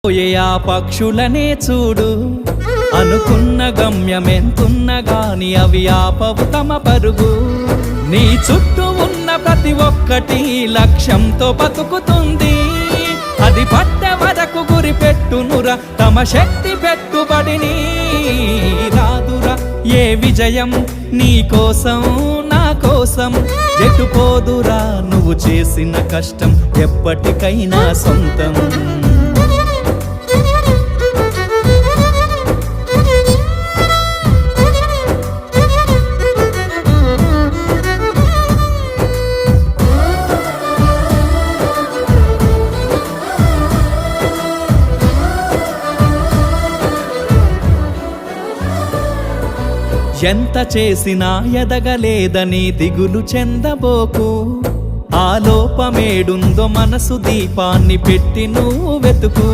పోయే ఆ పక్షులనే చూడు, అనుకున్న గమ్యమెంతున్న గాని అవి ఆపవు తమ పరుగు. నీ చుట్టూ ఉన్న ప్రతి ఒక్కటి లక్ష్యంతో బతుకుతుంది. అది పట్టే వరకు గురి పెట్టునురా తమ శక్తి పెట్టుబడిని. రాదురా ఏ విజయం నీ కోసం నా కోసం, ఎటుపోదురా నువ్వు చేసిన కష్టం ఎప్పటికైనా సొంతం. ఎంత చేసినా ఎదగలేదని దిగులు చెందబోకు. ఆ లోపమేడుందో మనసు దీపాన్ని పెట్టి నువ్వు వెతుకు.